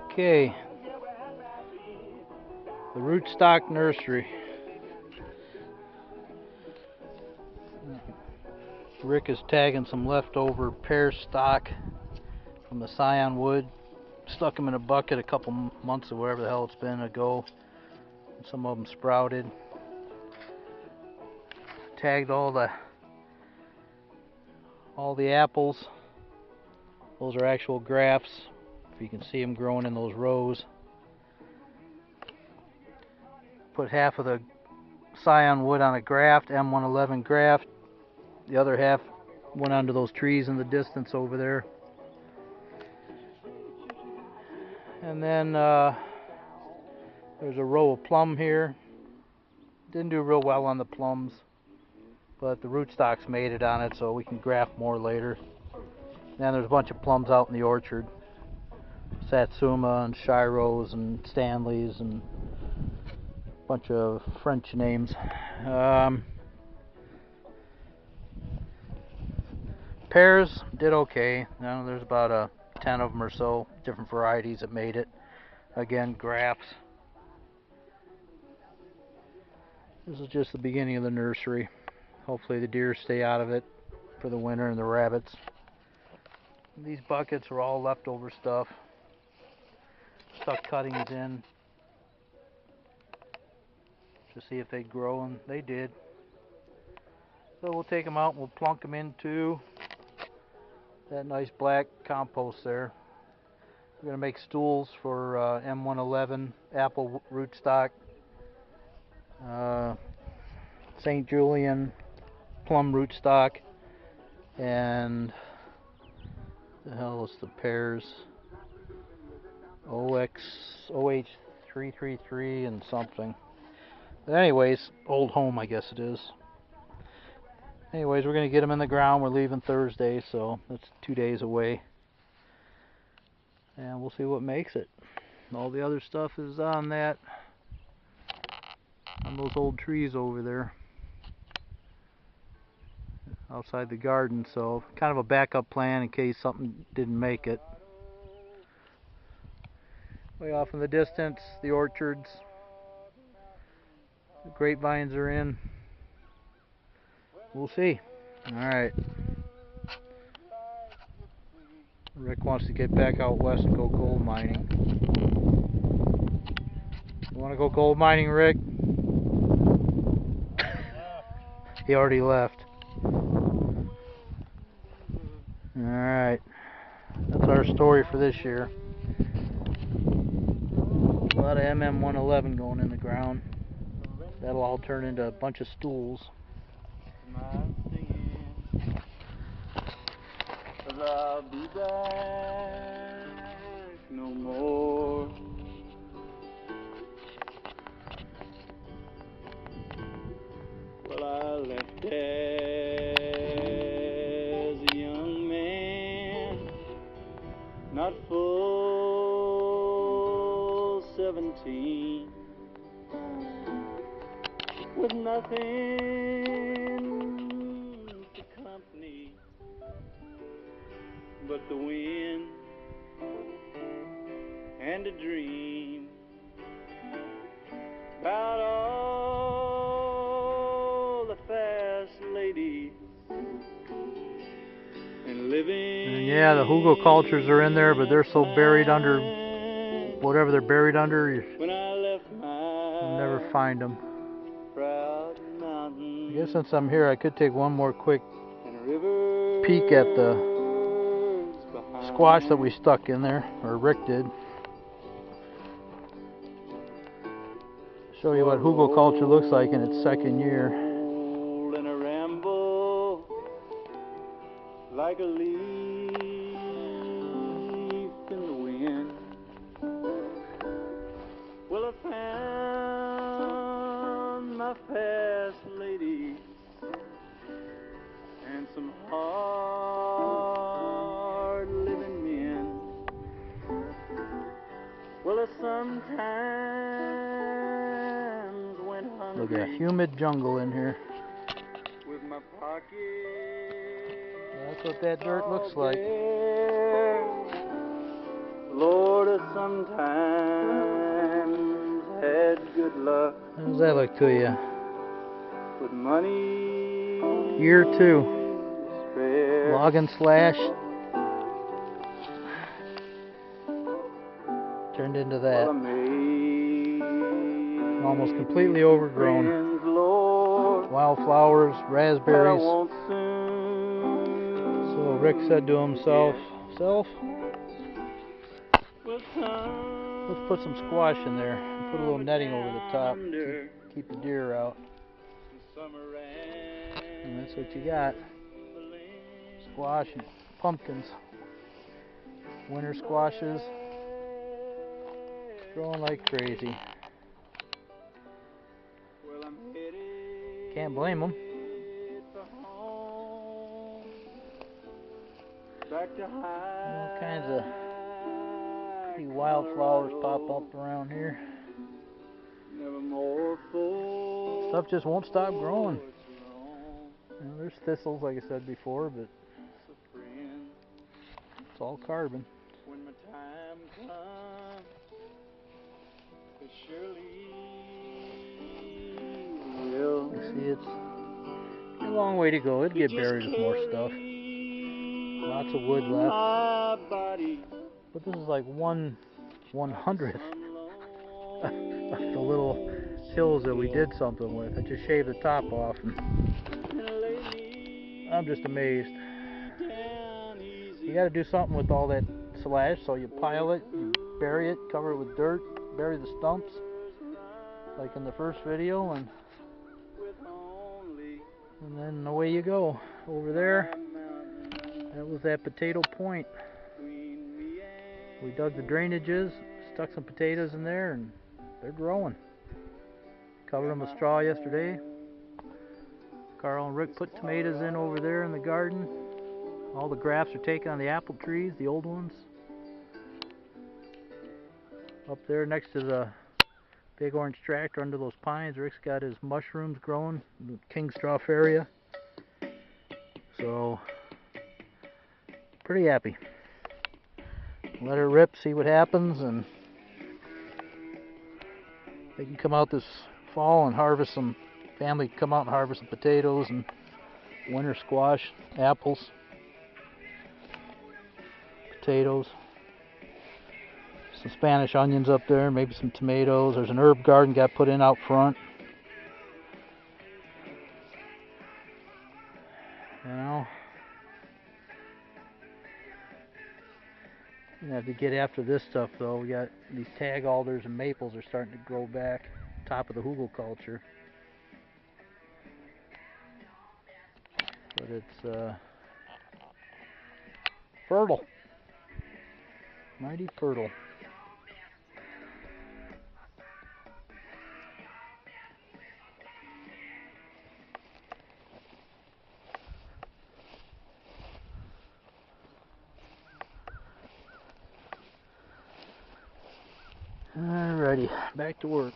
Okay, the rootstock nursery. Rick is tagging some leftover pear stock from the scion wood. Stuck them in a bucket a couple months or whatever the hell it's been ago. Some of them sprouted. Tagged all the apples. Those are actual grafts. If you can see them growing in those rows. Put half of the scion wood on a graft, M111 graft. The other half went onto those trees in the distance over there. And then there's a row of plum here. Didn't do real well on the plums, but the rootstocks made it on it, so we can graft more later. And then there's a bunch of plums out in the orchard. Satsuma and Shiros and Stanleys and a bunch of French names. Pears did okay. Now there's about 10 of them or so, different varieties that made it. Again, grafts. This is just the beginning of the nursery. Hopefully the deer stay out of it for the winter and the rabbits. These buckets are all leftover stuff. Stuck cuttings in to see if they'd grow, and they did. So we'll take them out and we'll plunk them into that nice black compost there. We're going to make stools for M111 apple rootstock, St. Julian plum rootstock, and the hell is the pears? OH333 and something. But anyways, Old Home I guess it is. Anyways, we're going to get them in the ground. We're leaving Thursday, so that's 2 days away. And we'll see what makes it. All the other stuff is on those old trees over there outside the garden, so kind of a backup plan in case something didn't make it. Way off in the distance, the orchards, the grapevines are in. We'll see. Alright. Rick wants to get back out west and go gold mining. You want to go gold mining, Rick? He already left. Alright. That's our story for this year. A lot of MM111 going in the ground. That'll all turn into a bunch of stools. I'll be back no more. Well, I left as a young man, not full 17, with nothing to company but the wind and a dream about all the fast ladies and living. And yeah, the Hugelcultures are in there, but they're so buried under whatever they're buried under, you'll never find them. I guess since I'm here, I could take one more quick peek at the squash that we stuck in there, or Rick did. Show you what Hugelculture looks like in its second year. In a ramble, like a leaf in the wind. Well, I found my fast lady and some hard living men. Well, I sometimes went hungry. Look at a humid jungle in here. With my pocket. That's what that dirt looks like. Lord, sometimes had good luck. How's that look to you? With money. Year 2. Spare. Log and slash. Turned into that. Well, I made Almost completely overgrown. friends, Lord, Wildflowers, that I raspberries. won't soon So Rick said to himself, "Self, will come let's put some squash in there and put a little netting over the top. yonder. Keep the deer out." Summer And that's what you got. Squash and pumpkins. Winter squashes. Growing like crazy. well, I'm headed Can't blame them. for home. Back to All kinds of pretty wildflowers pop up around here. Never more full. Stuff just won't stop growing. You know, there's thistles, like I said before, but it's all carbon. When my time comes, it surely will. You see, it's a long way to go. It'd get buried with more stuff. Lots of wood left. But this is like 1/100th of the little hills that we did something with. I just shaved the top off, and I'm just amazed. You got to do something with all that slash, so you pile it, you bury it, cover it with dirt, bury the stumps, like in the first video, and then away you go. Over there, that was that potato point. We dug the drainages, stuck some potatoes in there, and they're growing. Covered them with straw yesterday. Carl and Rick put tomatoes in over there in the garden. All the grafts are taken on the apple trees, the old ones. Up there next to the big orange tractor under those pines, Rick's got his mushrooms growing in the Kingstruff area. So, pretty happy. Let her rip, see what happens, and they can come out this fall and harvest some. Family can come out and harvest some potatoes and winter squash, apples, potatoes, some Spanish onions up there, maybe some tomatoes. There's an herb garden got put in out front. You know, we have to get after this stuff though. We got these tag alders and maples are starting to grow back, top of the Hugelculture. But it's fertile, mighty fertile. Alrighty, back to work.